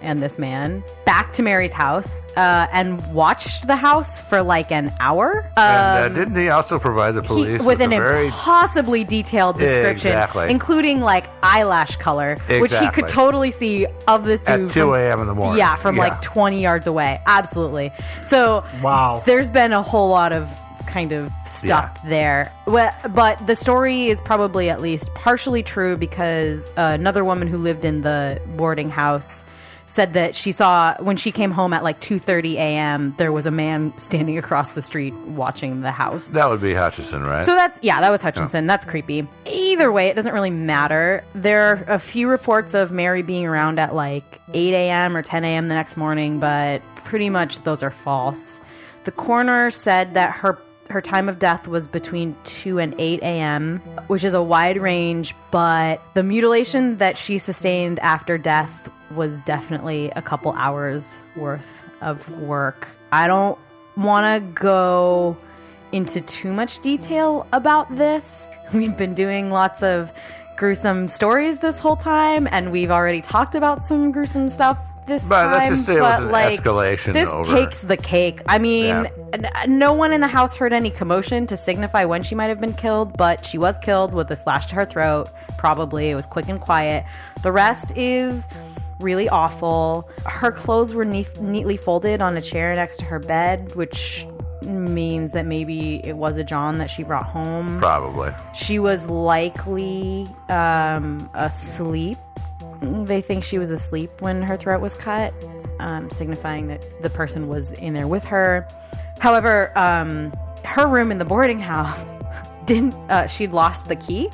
and this man back to Mary's house and watched the house for like an hour. And didn't he also provide the police with an impossibly detailed description, including like eyelash color, which he could totally see of this dude at 2 a.m. in the morning. Yeah, from like 20 yards away. Absolutely. So there's been a whole lot of kind of stuff there. But the story is probably at least partially true because another woman who lived in the boarding house said that she saw, when she came home at like 2:30 a.m., there was a man standing across the street watching the house. That would be Hutchinson, right? So that was Hutchinson. That's creepy. Either way, it doesn't really matter. There are a few reports of Mary being around at like 8 a.m. or 10 a.m. the next morning, but pretty much those are false. The coroner said that her time of death was between 2 and 8 a.m., which is a wide range, but the mutilation that she sustained after death was definitely a couple hours worth of work. I don't want to go into too much detail about this. We've been doing lots of gruesome stories this whole time, and we've already talked about some gruesome stuff this time. Let's just say it was an escalation. This takes the cake. I mean, no one in the house heard any commotion to signify when she might have been killed, but she was killed with a slash to her throat. Probably. It was quick and quiet. The rest is really awful. Her clothes were neatly folded on a chair next to her bed, which means that maybe it was a John that she brought home. Probably. She was likely asleep. They think she was asleep when her throat was cut, signifying that the person was in there with her. However, her room in the boarding house she'd lost the key.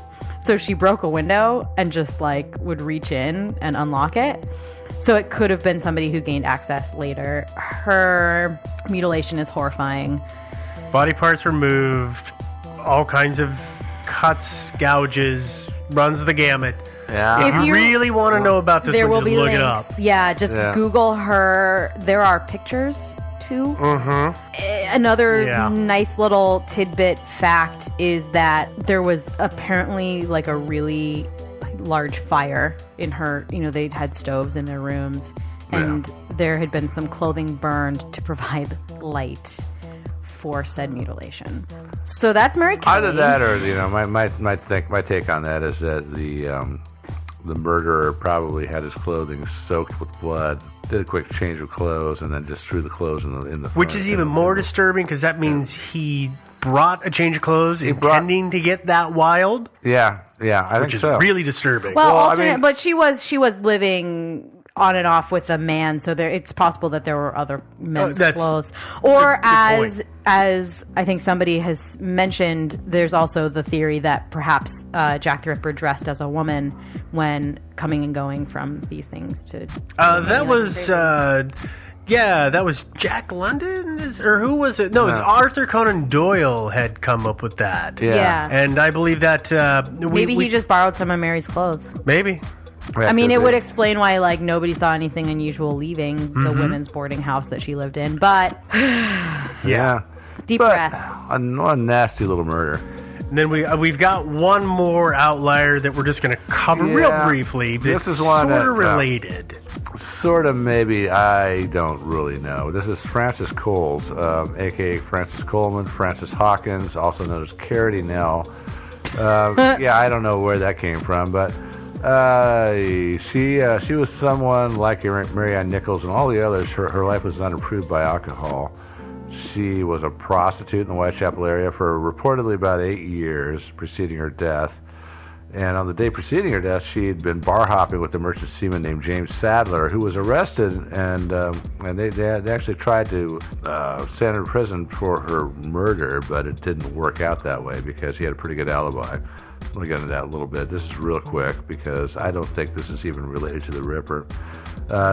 So she broke a window and just like would reach in and unlock it. So it could have been somebody who gained access later. Her mutilation is horrifying. Body parts removed, all kinds of cuts, gouges, runs the gamut. Yeah. If you really want to know about this, there will just be look links. it up. Yeah, just Google her. There are pictures too. Another nice little tidbit fact is that there was apparently like a really large fire in her. You know, they'd had stoves in their rooms, and there had been some clothing burned to provide light for said mutilation. So that's Mary Kelly. Either that, or my take on that is that the murderer probably had his clothing soaked with blood, did a quick change of clothes, and then just threw the clothes in the which is even more disturbing because that means he brought a change of clothes intending to get that wild. Yeah, I think so. Which is really disturbing. Well, but she was living on and off with a man, so it's possible that there were other men's clothes. Or as I think somebody has mentioned, there's also the theory that perhaps Jack the Ripper dressed as a woman when coming and going from these things to... that was Jack London? Or who was it? No, it was Arthur Conan Doyle had come up with that. Yeah. And I believe that... maybe he just borrowed some of Mary's clothes. Maybe. I mean, it would explain why, like, nobody saw anything unusual leaving the women's boarding house that she lived in. But deep breath. A nasty little murder. And then we've got one more outlier that we're just going to cover real briefly. This is one sort of related. Sort of, maybe. I don't really know. This is Frances Coles, a.k.a. Frances Coleman, Frances Hawkins, also known as Carity Nell. I don't know where that came from, but... she was someone like Marianne Nichols and all the others. Her life was unimproved by alcohol. She was a prostitute in the Whitechapel area for reportedly about 8 years preceding her death. And on the day preceding her death, she had been bar hopping with a merchant seaman named James Sadler, who was arrested, and they actually tried to send her to prison for her murder, but it didn't work out that way because he had a pretty good alibi. We'll get into that a little bit. This is real quick because I don't think this is even related to the Ripper.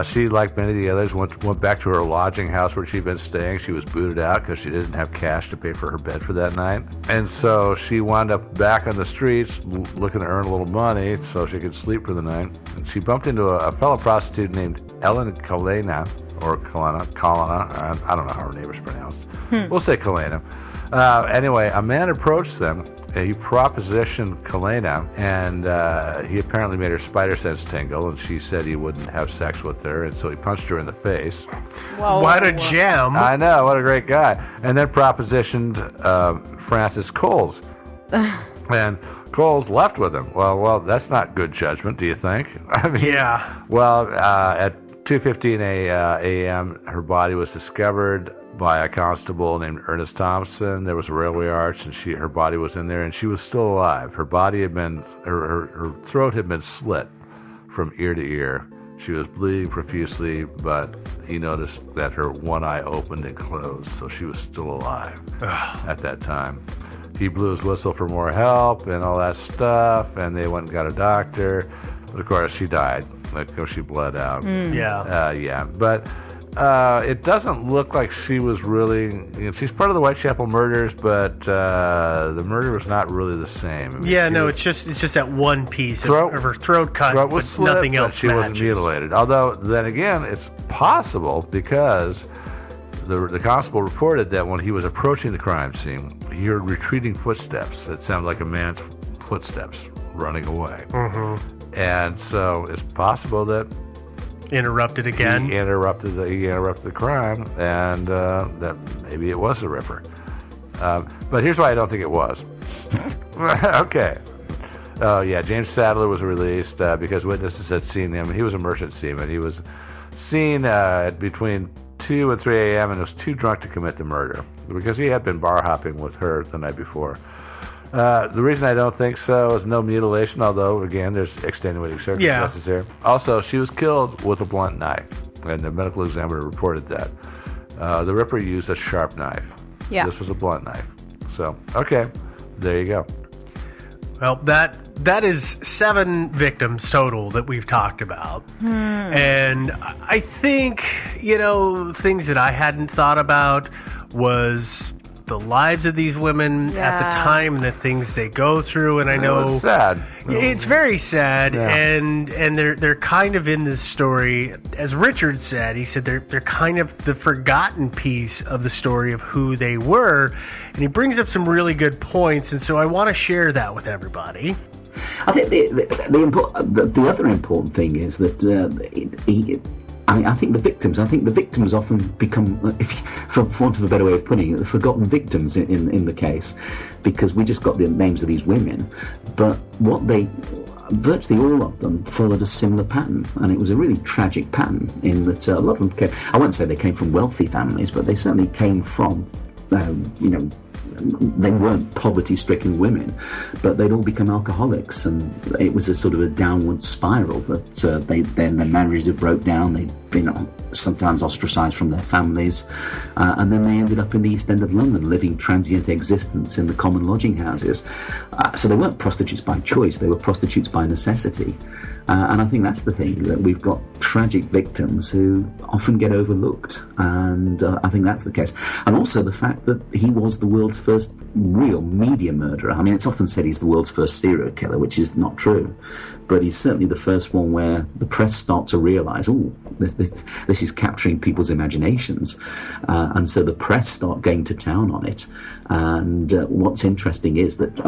She, like many of the others, went back to her lodging house where she'd been staying. She was booted out because she didn't have cash to pay for her bed for that night. And so she wound up back on the streets looking to earn a little money so she could sleep for the night. And she bumped into a fellow prostitute named Ellen Kalena, or Kalena, I don't know how her name is pronounced. We'll say Kalena. Anyway, a man approached them. He propositioned Kalena, and he apparently made her spider sense tingle, and she said he wouldn't have sex with her, and so he punched her in the face. Whoa, What a gem. I know, what a great guy. And then propositioned Francis Coles. And Coles left with him. Well, that's not good judgment, do you think? I mean, Yeah. Well, at 2:15 a.m., her body was discovered by a constable named Ernest Thompson. There was a railway arch, and her body was in there, and she was still alive. Her body had been, her throat had been slit from ear to ear. She was bleeding profusely, but he noticed that her one eye opened and closed, so she was still alive at that time. He blew his whistle for more help and all that stuff, and they went and got a doctor. But of course, she died. She bled out. Yeah. But it doesn't look like she was really. She's part of the Whitechapel murders, but the murder was not really the same. I mean, It's just that one piece Throat- of her throat cut, throat was but slit, nothing but else she matches. wasn't mutilated. Although, then again, it's possible because the constable reported that when he was approaching the crime scene, he heard retreating footsteps. It sounded like a man's footsteps running away. Mm-hmm. And so it's possible that Interrupted again. he interrupted the crime, and that maybe it was the Ripper. But here's why I don't think it was. Okay. Oh, yeah, James Sadler was released because witnesses had seen him. He was a merchant seaman. He was seen between 2 and 3 a.m. and was too drunk to commit the murder because he had been bar hopping with her the night before. The reason I don't think so is no mutilation, although, again, there's extenuating circumstances here. Also, she was killed with a blunt knife, and the medical examiner reported that. The Ripper used a sharp knife. Yeah. This was a blunt knife. So, okay, there you go. Well, that is 7 victims total that we've talked about. And I think, things that I hadn't thought about was the lives of these women at the Yeah. time and the things they go through. And I know It's sad. it's very sad, Yeah. and they're kind of in this story, as Richard said. He said they're kind of the forgotten piece of the story of who they were, and he brings up some really good points, and so I want to share that with everybody. I think the other important thing is that I think the victims often become, for want of a better way of putting it, the forgotten victims in the case, because we just got the names of these women, but virtually all of them followed a similar pattern, and it was a really tragic pattern in that a lot of them came, I won't say they came from wealthy families, but they certainly came from, they weren't poverty-stricken women, but they'd all become alcoholics, and it was a sort of a downward spiral that then their marriages had broke down. They'd been sometimes ostracized from their families, and then they ended up in the East End of London living transient existence in the common lodging houses. So they weren't prostitutes by choice, they were prostitutes by necessity. And I think that's the thing, that we've got tragic victims who often get overlooked, and I think that's the case. And also the fact that he was the world's first real media murderer. I mean, it's often said he's the world's first serial killer, which is not true, but he's certainly the first one where the press start to realise, this is capturing people's imaginations, and so the press start going to town on it. And what's interesting is that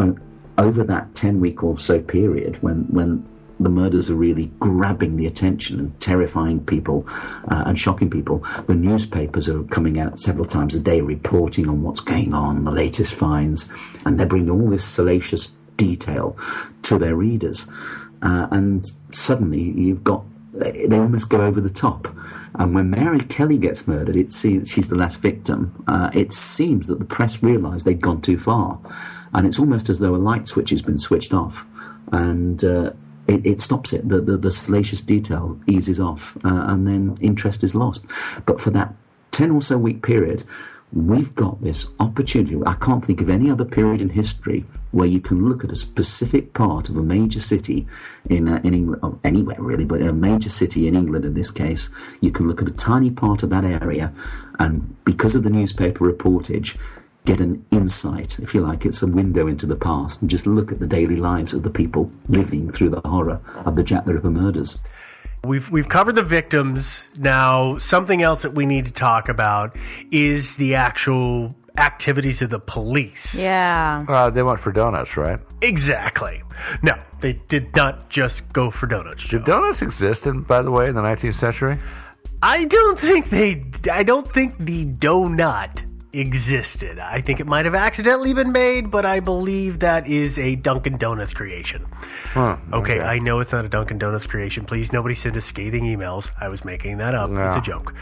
over that 10-week or so period, when the murders are really grabbing the attention and terrifying people and shocking people, the newspapers are coming out several times a day reporting on what's going on, the latest finds, and they're bringing all this salacious detail to their readers. And suddenly you've got, they almost go over the top. And when Mary Kelly gets murdered, it seems she's the last victim. It seems that the press realised they'd gone too far, and it's almost as though a light switch has been switched off, and it stops it. The salacious detail eases off, and then interest is lost. But for that 10 or so week period, we've got this opportunity. I can't think of any other period in history where you can look at a specific part of a major city in England, or anywhere really, but in a major city in England in this case, you can look at a tiny part of that area, and because of the newspaper reportage, get an insight, if you like. It's a window into the past, and just look at the daily lives of the people living through the horror of the Jack the Ripper murders. We've covered the victims. Now, something else that we need to talk about is the actual activities of the police. Yeah. They went for donuts, right? Exactly. No, they did not just go for donuts, Joe. Did donuts exist, by the way, in the 19th century? I don't think the donut existed. I think it might have accidentally been made, but I believe that is a Dunkin' Donuts creation. Okay, I know it's not a Dunkin' Donuts creation. Please, nobody send us scathing emails. I was making that up. No. It's a joke.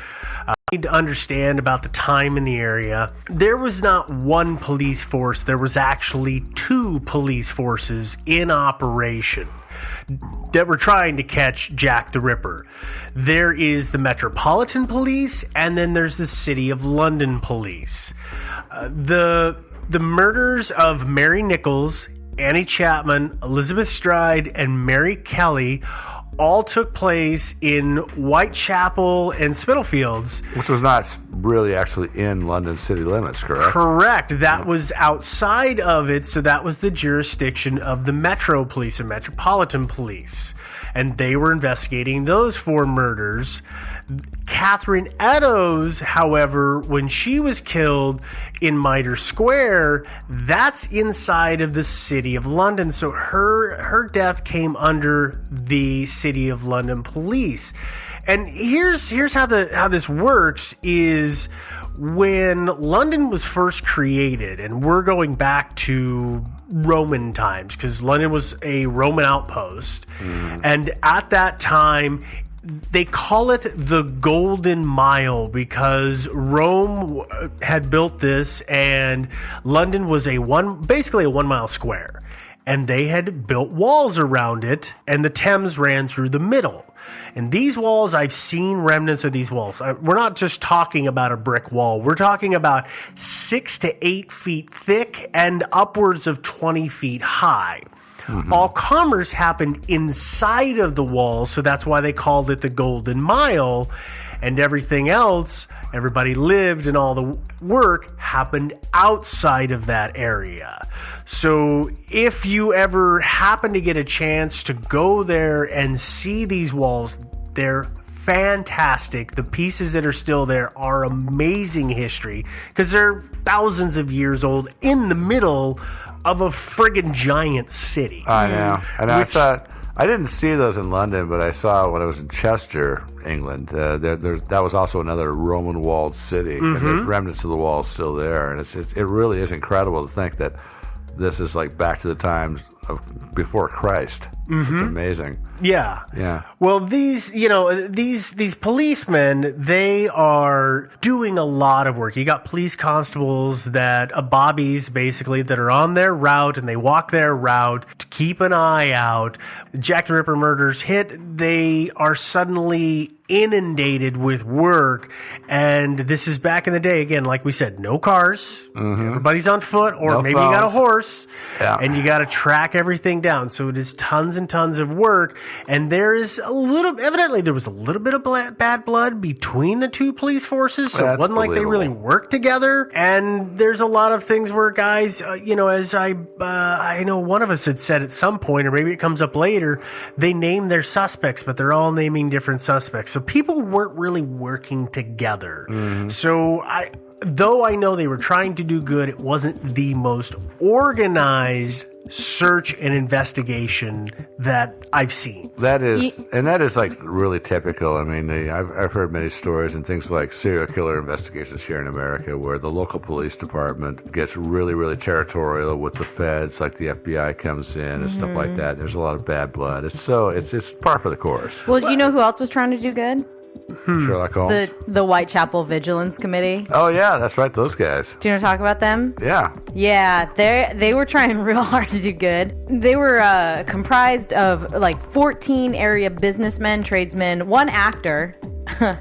Need to understand about the time in the area. There was not one police force. There was actually 2 police forces in operation that were trying to catch Jack the Ripper. There is the Metropolitan Police, and then there's the City of London Police. The murders of Mary Nichols, Annie Chapman, Elizabeth Stride, and Mary Kelly all took place in Whitechapel and Spitalfields. Which was not really actually in London city limits, correct? Correct. That was outside of it, so that was the jurisdiction of the Metro Police and Metropolitan Police. And they were investigating those 4 murders. Catherine Eddowes, however, when she was killed in Mitre Square, that's inside of the City of London. So her death came under the City of London Police. And here's how this works is when London was first created, and we're going back to Roman times because London was a Roman outpost, and at that time they call it the Golden Mile because Rome had built this, and London was basically a 1 mile square, and they had built walls around it, and the Thames ran through the middle. And these walls, I've seen remnants of these walls. We're not just talking about a brick wall. We're talking about 6 to 8 feet thick and upwards of 20 feet high. All commerce happened inside of the wall, so that's why they called it the Golden Mile. And everything else, everybody lived and all the work happened outside of that area. So if you ever happen to get a chance to go there and see these walls, they're fantastic. The pieces that are still there are amazing history because they're thousands of years old in the middle of a friggin' giant city. I know. And I didn't see those in London, but I saw when I was in Chester, England. That was also another Roman walled city, and there's remnants of the walls still there. And it really is incredible to think that this is like back to the times of before Christ. It's amazing. Yeah. Well, these policemen, they are doing a lot of work. You got police constables bobbies basically that are on their route, and they walk their route to keep an eye out. Jack the Ripper murders hit, they are suddenly inundated with work, and this is back in the day again, like we said, no cars, everybody's on foot, or no maybe phones. you got a horse, and you got to track everything down. So it is tons and tons of work, and evidently there was a little bit of bad blood between the 2 police forces, so it wasn't like they really worked together. And there's a lot of things where guys, as I know one of us had said at some point, or maybe it comes up later, they name their suspects, but they're all naming different suspects. So people weren't really working together. So though I know they were trying to do good, it wasn't the most organized search and investigation that I've seen. That is like really typical. I mean, I've heard many stories and things like serial killer investigations here in America where the local police department gets really, really territorial with the feds, like the FBI comes in and stuff like that. There's a lot of bad blood. It's par for the course. Well, do you know who else was trying to do good? Sherlock Holmes. The Whitechapel Vigilance Committee. Oh yeah, that's right, those guys. Do you want to talk about them? Yeah. Yeah, they were trying real hard to do good. They were comprised of like 14 area businessmen, tradesmen, 1 actor,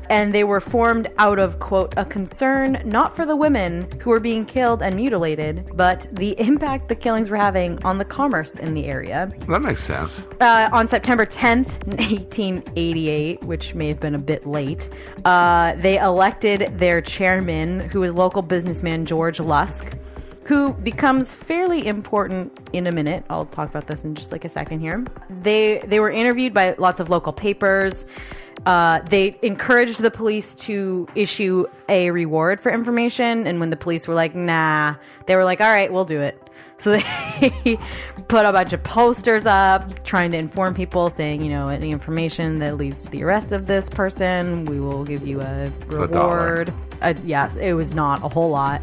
and they were formed out of, quote, a concern not for the women who were being killed and mutilated, but the impact the killings were having on the commerce in the area. That makes sense. On September 10th, 1888, which may have been a bit late, they elected their chairman, who was local businessman George Lusk, who becomes fairly important in a minute. I'll talk about this in just like a second here. They were interviewed by lots of local papers. They encouraged the police to issue a reward for information, and when the police were like, nah, they were like, all right, we'll do it. So they put a bunch of posters up trying to inform people, saying, any information that leads to the arrest of this person, we will give you a reward. Yes, it was not a whole lot.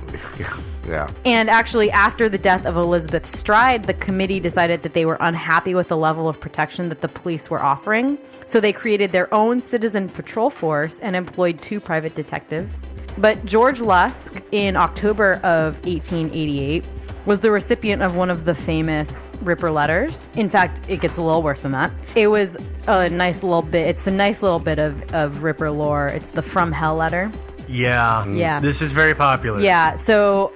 Yeah. And actually, after the death of Elizabeth Stride, the committee decided that they were unhappy with the level of protection that the police were offering. So they created their own citizen patrol force and employed 2 private detectives. But George Lusk, in October of 1888, was the recipient of one of the famous Ripper letters. In fact, it gets a little worse than that. It was a nice little bit, it's the nice little bit of Ripper lore. It's the From Hell letter. Yeah. Yeah. This is very popular. Yeah, so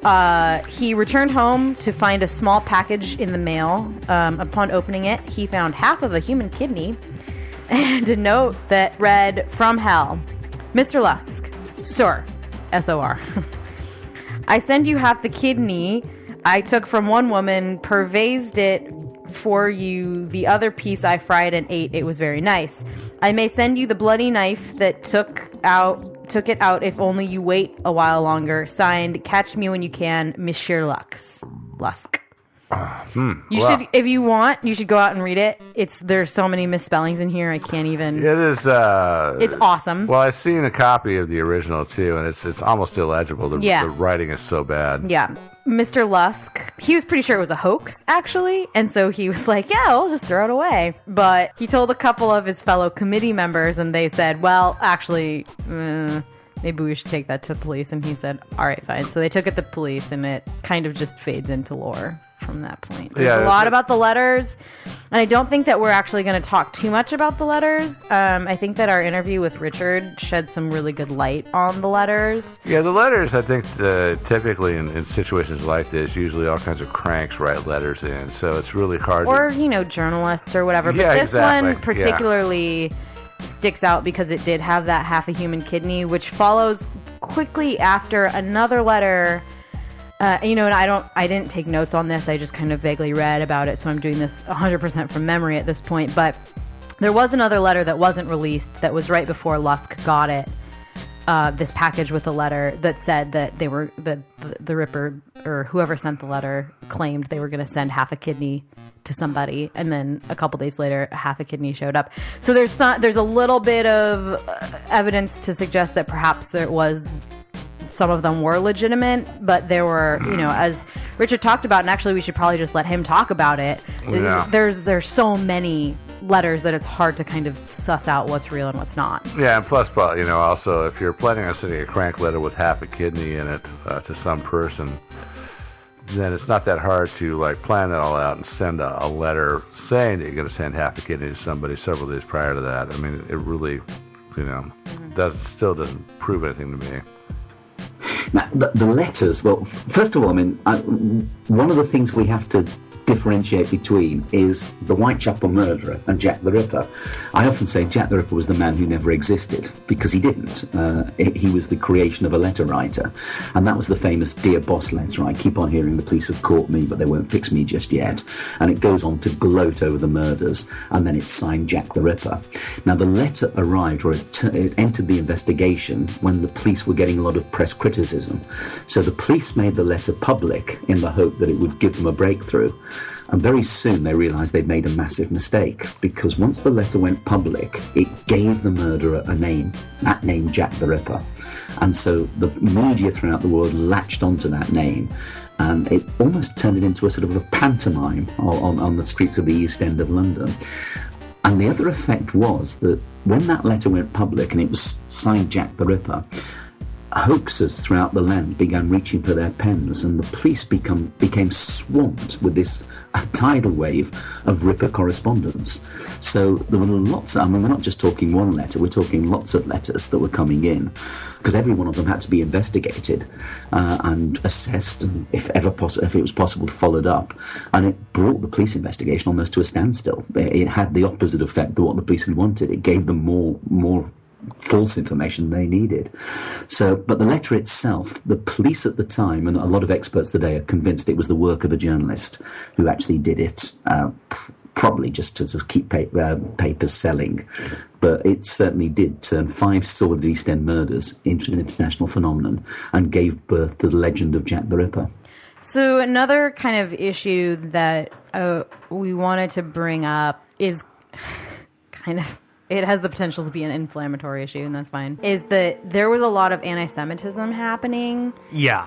he returned home to find a small package in the mail. Upon opening it, he found half of a human kidney and a note that read, "From Hell. Mr. Lusk, Sir, S-O-R. I send you half the kidney I took from one woman, purvased it for you. The other piece I fried and ate. It was very nice. I may send you the bloody knife that took it out if only you wait a while longer. Signed, Catch Me When You Can, Monsieur Lusk. You should, if you want, you should go out and read it. There's so many misspellings in here. I can't even. It is. It's awesome. Well, I've seen a copy of the original too, and it's almost illegible. The writing is so bad. Yeah. Mr. Lusk, he was pretty sure it was a hoax, actually, and so he was like, yeah, we'll just throw it away. But he told a couple of his fellow committee members, and they said, well, actually, maybe we should take that to the police. And he said, all right, fine. So they took it to the police, and it kind of just fades into lore from that point. There's a lot about the letters, and I don't think that we're actually going to talk too much about the letters. I think that our interview with Richard shed some really good light on the letters. Yeah, the letters, I think, typically in situations like this, usually all kinds of cranks write letters in, so it's really hard or, journalists or whatever. But this one particularly sticks out because it did have that half a human kidney, which follows quickly after another letter. And I didn't take notes on this. I just kind of vaguely read about it, so I'm doing this 100% from memory at this point. But there was another letter that wasn't released that was right before Lusk got it. This package with a letter that said that they were the Ripper or whoever sent the letter claimed they were going to send half a kidney to somebody, and then a couple days later, half a kidney showed up. So there's a little bit of evidence to suggest that perhaps some of them were legitimate, but there were, as Richard talked about, and actually we should probably just let him talk about it. Yeah. There's so many letters that it's hard to kind of suss out what's real and what's not. Yeah, and plus, also if you're planning on sending a crank letter with half a kidney in it to some person, then it's not that hard to plan that all out and send a letter saying that you're going to send half a kidney to somebody several days prior to that. I mean, it really, still doesn't prove anything to me. Now, the letters, well, first of all, one of the things we have to differentiate between is the Whitechapel murderer and Jack the Ripper. I often say Jack the Ripper was the man who never existed, because he didn't. He was the creation of a letter writer, and that was the famous Dear Boss letter. I keep on hearing the police have caught me, but they won't fix me just yet. And it goes on to gloat over the murders, and then it's signed Jack the Ripper. Now, the letter arrived, or it entered the investigation when the police were getting a lot of press criticism. So the police made the letter public in the hope that it would give them a breakthrough. And very soon they realised they'd made a massive mistake, because once the letter went public, it gave the murderer a name, that name Jack the Ripper. And so the media throughout the world latched onto that name, and it almost turned it into a sort of a pantomime on the streets of the East End of London. And the other effect was that when that letter went public and it was signed Jack the Ripper, hoaxers throughout the land began reaching for their pens, and the police became swamped with this tidal wave of Ripper correspondence. So there were lots, we're not just talking one letter, we're talking lots of letters that were coming in, because every one of them had to be investigated and assessed, and if it was possible, followed up. And it brought the police investigation almost to a standstill. It had the opposite effect of what the police had wanted. It gave them more false information they needed. So, but the letter itself, the police at the time, and a lot of experts today, are convinced it was the work of a journalist who actually did it probably just to keep papers selling. But it certainly did turn 5 sordid East End murders into an international phenomenon and gave birth to the legend of Jack the Ripper. So another kind of issue that we wanted to bring up is kind of, it has the potential to be an inflammatory issue, and that's fine, is that there was a lot of anti-Semitism happening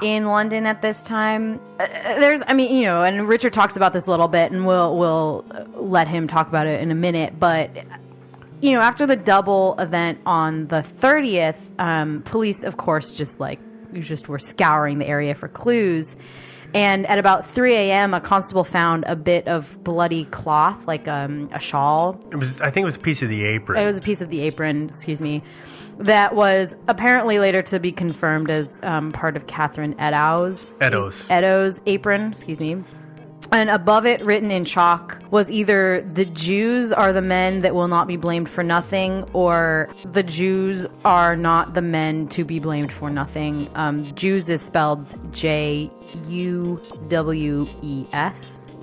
in London at this time. And Richard talks about this a little bit, and we'll let him talk about it in a minute, but after the double event on the 30th, police, of course, just were scouring the area for clues. And at about 3 a.m., a constable found a bit of bloody cloth, like a shawl. I think it was a piece of the apron. It was a piece of the apron, excuse me, that was apparently later to be confirmed as part of Catherine Eddowes' apron, excuse me. And above it, written in chalk, was either "The Jews are the men that will not be blamed for nothing," or "The Jews are not the men to be blamed for nothing." Jews is spelled Juwes.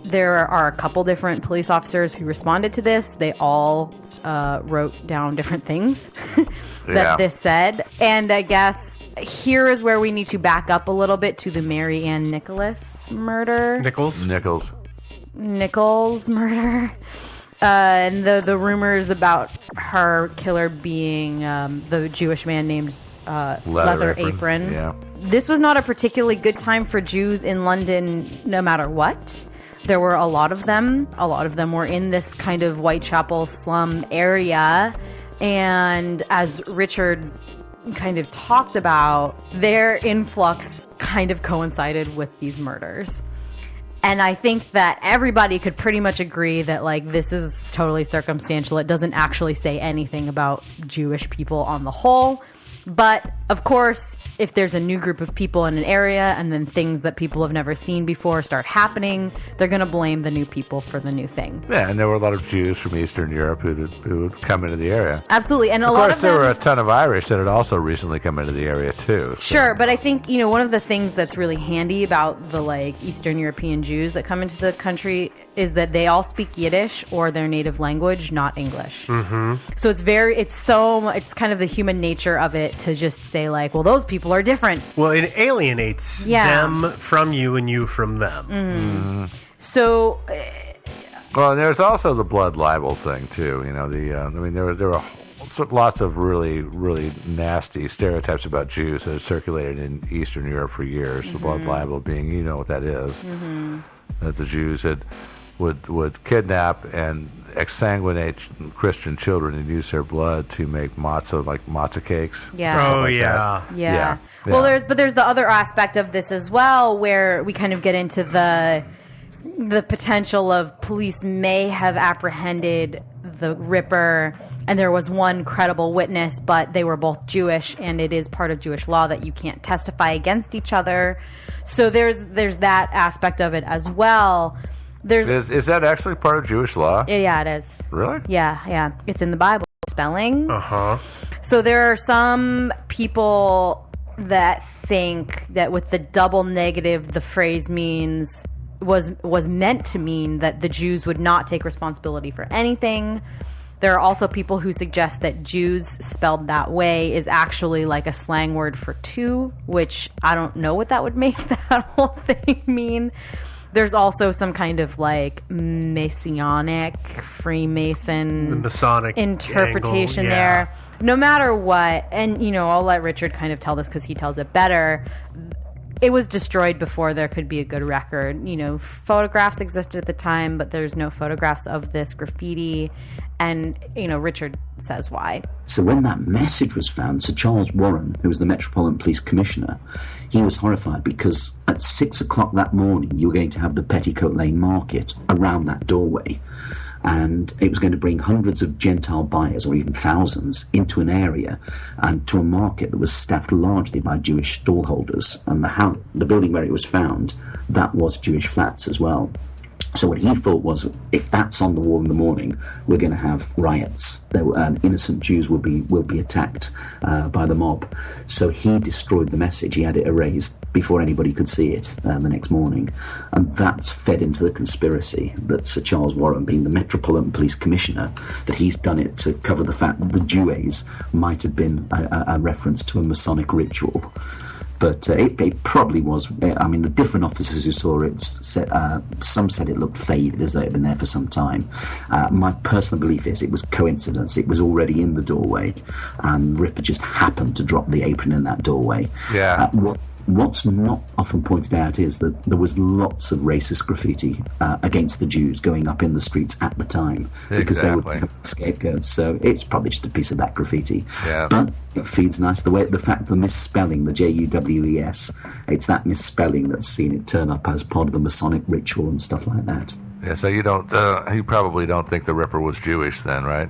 There are a couple different police officers who responded to this. They all wrote down different things that this said. And I guess here is where we need to back up a little bit to the Mary Ann Nichols murder. Nichols murder. And the rumors about her killer being the Jewish man named Leather Apron. Yeah. This was not a particularly good time for Jews in London, no matter what. There were a lot of them. A lot of them were in this kind of Whitechapel slum area. And as Richard kind of talked about, their influx kind of coincided with these murders. And I think that everybody could pretty much agree that, this is totally circumstantial. It doesn't actually say anything about Jewish people on the whole. But, of course, if there's a new group of people in an area and then things that people have never seen before start happening, they're going to blame the new people for the new thing. Yeah, and there were a lot of Jews from Eastern Europe who would come into the area. Absolutely. And of course, there were a ton of Irish that had also recently come into the area, too. So. Sure, but I think, one of the things that's really handy about the, Eastern European Jews that come into the country is that they all speak Yiddish or their native language, not English. Mm-hmm. So it's kind of the human nature of it to just say those people are different. Well, it alienates them from you and you from them. Mm-hmm. So... Well, and there's also the blood libel thing, too. There were lots of really, really nasty stereotypes about Jews that have circulated in Eastern Europe for years. Mm-hmm. The blood libel being, what that is. Mm-hmm. That the Jews would kidnap and exsanguinate Christian children and use their blood to make matzah cakes. Yeah. Oh, yeah. Yeah. Well, there's the other aspect of this as well, where we kind of get into the potential of police may have apprehended the Ripper, and there was one credible witness, but they were both Jewish, and it is part of Jewish law that you can't testify against each other. So there's that aspect of it as well. Is that actually part of Jewish law? Yeah, it is. Really? Yeah. It's in the Bible. Spelling. Uh-huh. So there are some people that think that with the double negative, the phrase was meant to mean that the Jews would not take responsibility for anything. There are also people who suggest that Jews spelled that way is actually a slang word for two, which I don't know what that would make that whole thing mean. There's also some kind of Masonic, Freemason the Masonic interpretation angle, there. No matter what, and I'll let Richard kind of tell this because he tells it better. It was destroyed before there could be a good record. Photographs existed at the time, but there's no photographs of this graffiti. And, Richard says why. So when that message was found, Sir Charles Warren, who was the Metropolitan Police Commissioner, he was horrified because at 6 o'clock that morning, you were going to have the Petticoat Lane Market around that doorway. And it was going to bring hundreds of Gentile buyers, or even thousands, into an area and to a market that was staffed largely by Jewish stallholders. And the building where it was found, that was Jewish flats as well. So what he thought was, if that's on the wall in the morning, we're going to have riots. Innocent Jews will be attacked by the mob. So he destroyed the message. He had it erased before anybody could see it the next morning. And that's fed into the conspiracy that Sir Charles Warren, being the Metropolitan Police Commissioner, that he's done it to cover the fact that the Jewess might have been a reference to a Masonic ritual. But it probably was. I mean, the different officers who saw it said, some said it looked faded, as though it had been there for some time. My personal belief is it was coincidence. It was already in the doorway, and Ripper just happened to drop the apron in that doorway. Yeah. What's not often pointed out is that there was lots of racist graffiti against the Jews going up in the streets at the time, because they would become scapegoats. So it's probably just a piece of that graffiti. Yeah. But it feeds nice. The misspelling, the Juwes, it's that misspelling that's seen it turn up as part of the Masonic ritual and stuff like that. Yeah, so you probably don't think the Ripper was Jewish then, right?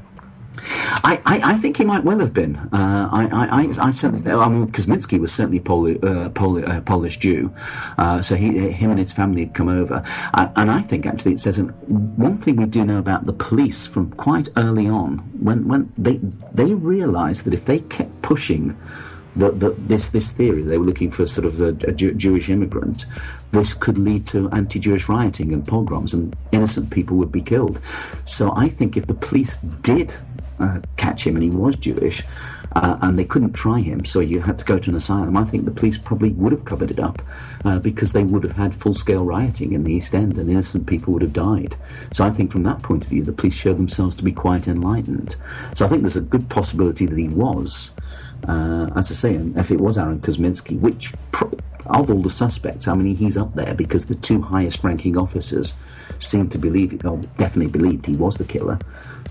I think he might well have been. I certainly. Kosminski was certainly Polish Jew, so him and his family had come over. And I think actually it says one thing we do know about the police from quite early on, when they realised that if they kept pushing this theory, they were looking for sort of a Jewish immigrant, this could lead to anti-Jewish rioting and pogroms, and innocent people would be killed. So I think if the police did catch him and he was Jewish, and they couldn't try him, so you had to go to an asylum, I think the police probably would have covered it up, because they would have had full-scale rioting in the East End and innocent people would have died. So I think from that point of view, the police showed themselves to be quite enlightened. So I think there's a good possibility that he was. As I say, if it was Aaron Kosminski, which of all the suspects, I mean, he's up there because the two highest ranking officers seem to definitely believed he was the killer,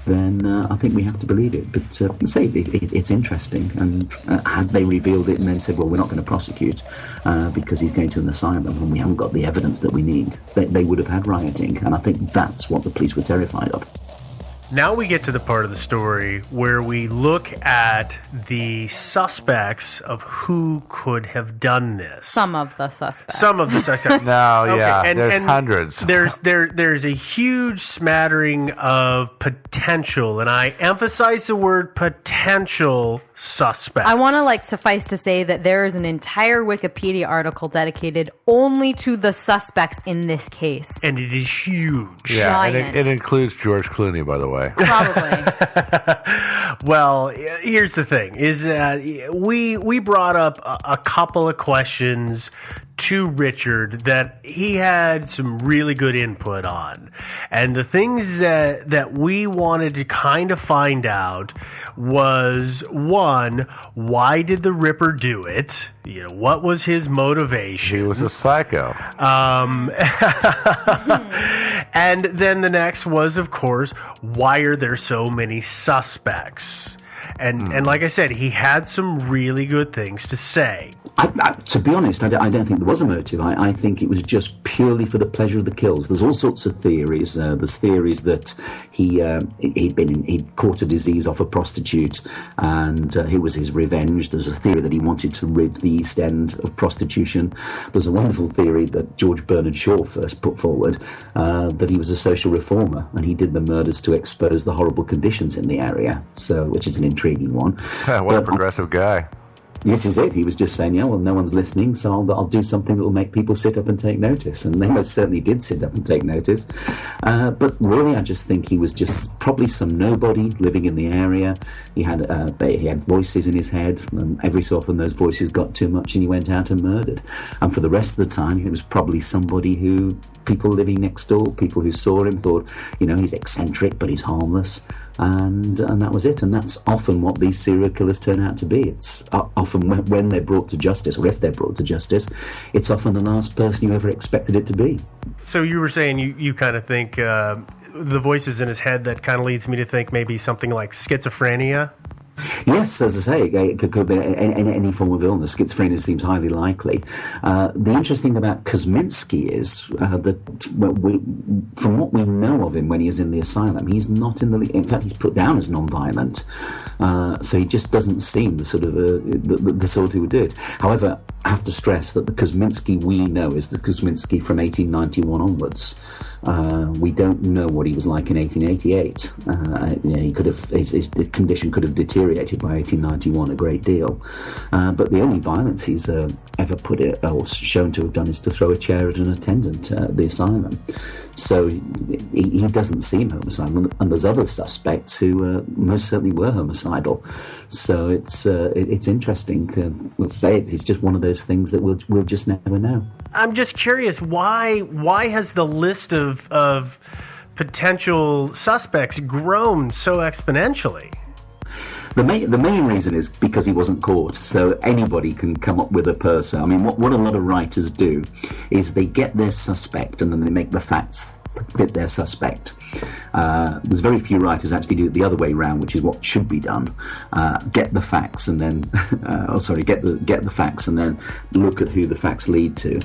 then I think we have to believe it. But it's interesting. And had they revealed it and then said, well, we're not going to prosecute because he's going to an asylum and we haven't got the evidence that we need, they would have had rioting. And I think that's what the police were terrified of. Now we get to the part of the story where we look at the suspects of who could have done this. Some of the suspects. No, okay. Yeah, and there's hundreds. There's a huge smattering of potential, and I emphasize the word potential suspects. I want to suffice to say that there is an entire Wikipedia article dedicated only to the suspects in this case. And it is huge. Yeah, and it includes George Clooney, by the way. Probably. Well, here's the thing, is that we brought up a couple of questions to Richard that he had some really good input on. And the things that we wanted to kind of find out was, one, why did the Ripper do it? What was his motivation? He was a psycho. And then the next was, of course, why are there so many suspects? And like I said, he had some really good things to say. To be honest, I don't think there was a motive. I think it was just purely for the pleasure of the kills. There's all sorts of theories. There's theories that he'd caught a disease off a prostitute, and it was his revenge. There's a theory that he wanted to rid the East End of prostitution. There's a wonderful theory that George Bernard Shaw first put forward, that he was a social reformer, and he did the murders to expose the horrible conditions in the area. So, which is an intriguing one. What a progressive guy. This is it. He was just saying, well, no one's listening, so I'll do something that will make people sit up and take notice. And they most certainly did sit up and take notice. But really, I just think he was just probably some nobody living in the area. He had voices in his head, and every so often those voices got too much and he went out and murdered. And for the rest of the time, it was probably somebody who people living next door, people who saw him, thought, he's eccentric, but he's harmless. And that was it. And that's often what these serial killers turn out to be. It's often when they're brought to justice, or if they're brought to justice, it's often the last person you ever expected it to be. So you were saying you kind of think the voices in his head, that kind of leads me to think maybe something like schizophrenia? Yes, as I say, it could be any form of illness. Schizophrenia seems highly likely. The interesting thing about Kosminski is that from what we know of him when he is in the asylum, he's not in the. In fact, he's put down as non-violent, so he just doesn't seem the sort of the sort who would do it. However, I have to stress that the Kosminski we know is the Kosminski from 1891 onwards. We don't know what he was like in 1888. He could have his condition could have deteriorated by 1891 a great deal. But the only violence he's ever put it or shown to have done is to throw a chair at an attendant at the asylum. So he doesn't seem homicidal, and there's other suspects who most certainly were homicidal. So it's interesting. We'll say it's just one of those things that we'll just never know. I'm just curious, why has the list of potential suspects grown so exponentially? The main reason is because he wasn't caught, so anybody can come up with a person. I mean, what a lot of writers do is they get their suspect and then they make the facts fit their suspect. There's very few writers actually do it the other way around, which is what should be done. Get the facts and then, get the facts and then look at who the facts lead to.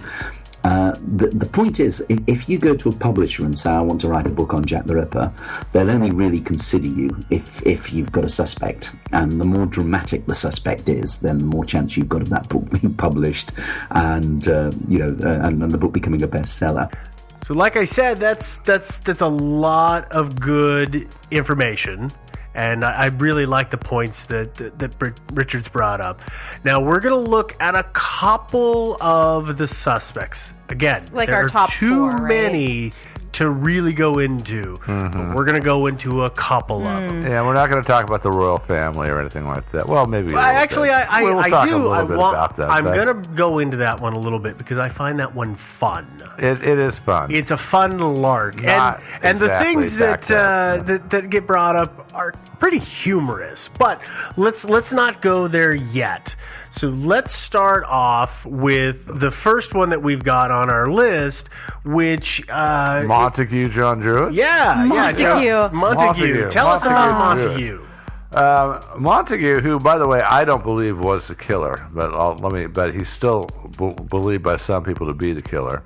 The point is, if you go to a publisher and say, I want to write a book on Jack the Ripper, they'll only really consider you if you've got a suspect. And the more dramatic the suspect is, then the more chance you've got of that book being published and the book becoming a bestseller. So like I said, that's a lot of good information. And I really like the points that Richard's brought up. Now, we're going to look at a couple of the suspects. Again, like there our are top too 4, right? many to really go into. But we're going to go into a couple of them. Yeah, we're not going to talk about the royal family or anything like that. Well, maybe. Well, actually, we'll I talk do. a little bit about that. I'm going to go into that one a little bit because I find that one fun. It is fun. It's a fun lark, and the exactly things that get brought up are pretty humorous. But let's not go there yet. So let's start off with the first one that we've got on our list, which Montague John Druitt. Montague. Tell us about Montague. Montague, who, by the way, I don't believe was the killer, but he's still believed by some people to be the killer.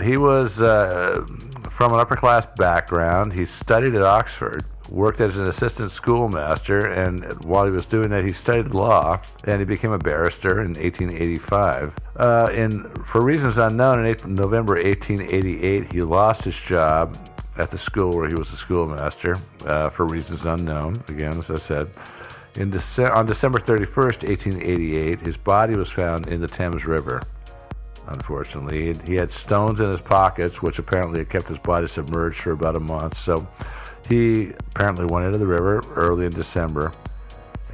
He was from an upper-class background. He studied at Oxford, worked as an assistant schoolmaster, and while he was doing that, he studied law, and he became a barrister in 1885. For reasons unknown, in November 1888, he lost his job at the school where he was a schoolmaster, for reasons unknown, again, as I said. On December 31st, 1888, his body was found in the Thames River. Unfortunately, he had stones in his pockets, which apparently had kept his body submerged for about a month. So he apparently went into the river early in December,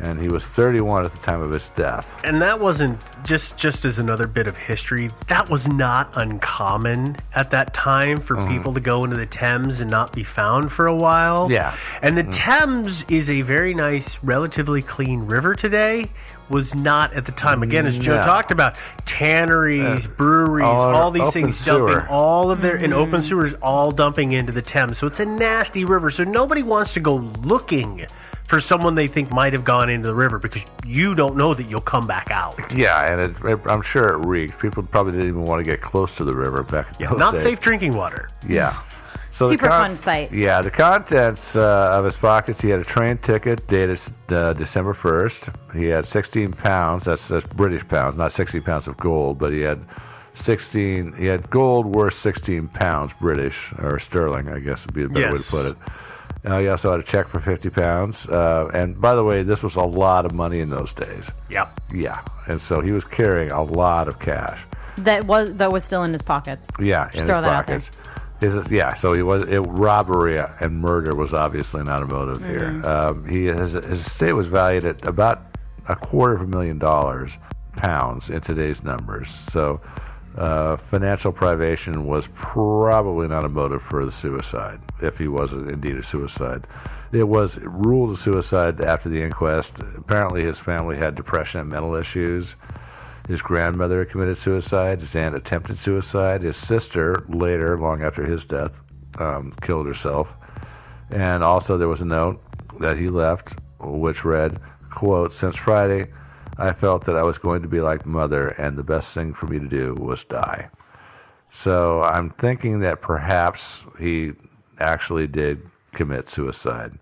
and he was 31 at the time of his death. And that wasn't, just as another bit of history, that was not uncommon at that time for people to go into the Thames and not be found for a while. Yeah. And the Thames is a very nice, relatively clean river today. Was not at the time. Again, as Joe talked about, tanneries, breweries, all these things dumping all of their in open sewers, all dumping into the Thames. So it's a nasty river. So nobody wants to go looking for someone they think might have gone into the river because you don't know that you'll come back out. Yeah, and I'm sure it reeked. People probably didn't even want to get close to the river back in those not days. safe drinking water. Yeah. So Super fun sight. Yeah, the contents of his pockets, he had a train ticket dated December 1st. He had 16 pounds, that's British pounds, not 60 pounds of gold, but he had gold worth 16 pounds British, or sterling, I guess would be a better way to put it. He also had a check for 50 pounds. And by the way, this was a lot of money in those days. Yeah. Yeah. And so he was carrying a lot of cash. That was still in his pockets. Yeah, Just in throw his that out pockets. Robbery and murder was obviously not a motive here. His estate was valued at about $250,000 pounds in today's numbers. So financial privation was probably not a motive for the suicide, if he was indeed a suicide. It was ruled a suicide after the inquest. Apparently his family had depression and mental issues. His grandmother committed suicide. His aunt attempted suicide. His sister, later, long after his death, killed herself. And also there was a note that he left, which read, quote, "Since Friday, I felt that I was going to be like Mother, and the best thing for me to do was die." So I'm thinking that perhaps he actually did commit suicide.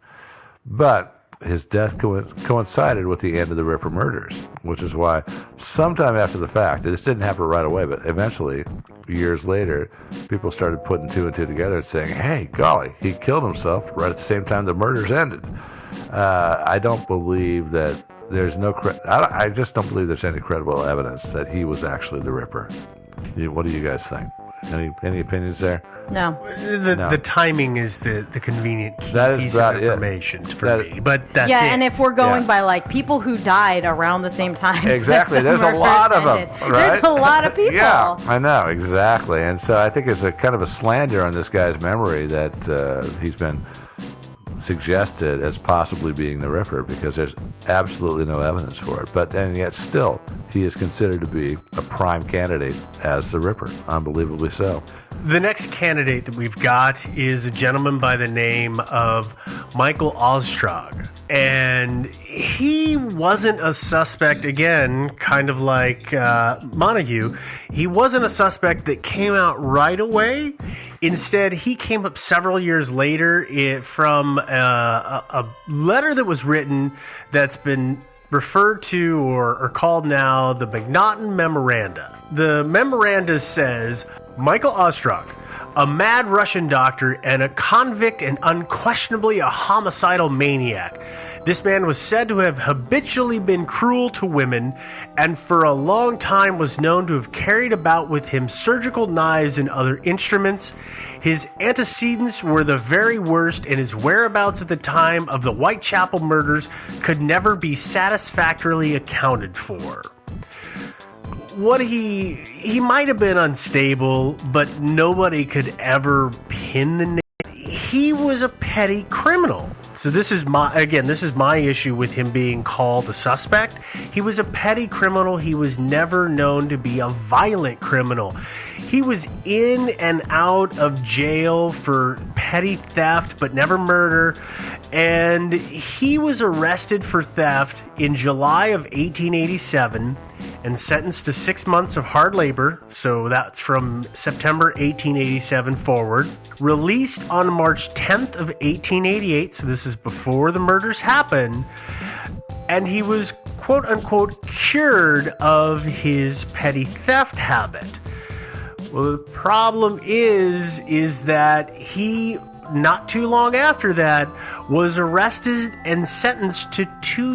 But his death coincided with the end of the Ripper murders, which is why sometime after the fact, this didn't happen right away, but eventually, years later, people started putting two and two together and saying, hey, golly, he killed himself right at the same time the murders ended. I don't believe that there's I just don't believe there's any credible evidence that he was actually the Ripper. What do you guys think? Any opinions there? No. The timing is the convenient key That is piece about of it. information for me. But that's Yeah, it. and if we're going Yeah. by like people who died around the same time. Exactly. that the There's a murders lot of them, ended. right? There's a lot of people. Yeah, I know, exactly. And so I think it's a kind of a slander on this guy's memory that he's been suggested as possibly being the Ripper, because there's absolutely no evidence for it. And yet still, he is considered to be a prime candidate as the Ripper. Unbelievably so. The next candidate that we've got is a gentleman by the name of Michael Ostrog. And he wasn't a suspect, again, kind of like Montague. He wasn't a suspect that came out right away. Instead, he came up several years later from a letter that was written that's been referred to or called now the McNaughton Memoranda. The memoranda says, Michael Ostrog, a mad Russian doctor and a convict and unquestionably a homicidal maniac. This man was said to have habitually been cruel to women and for a long time was known to have carried about with him surgical knives and other instruments. His antecedents were the very worst, and his whereabouts at the time of the Whitechapel murders could never be satisfactorily accounted for. What he might have been unstable, but nobody could ever pin the name. He was a petty criminal. So this is my issue with him being called a suspect. He was a petty criminal. He was never known to be a violent criminal. He was in and out of jail for petty theft, but never murder. And he was arrested for theft in July of 1887 and sentenced to 6 months of hard labor. So that's from September 1887 forward. Released on March 10th of 1888. So this is before the murders happened. And he was quote unquote cured of his petty theft habit. Well, the problem is that he, not too long after that, was arrested and sentenced to 2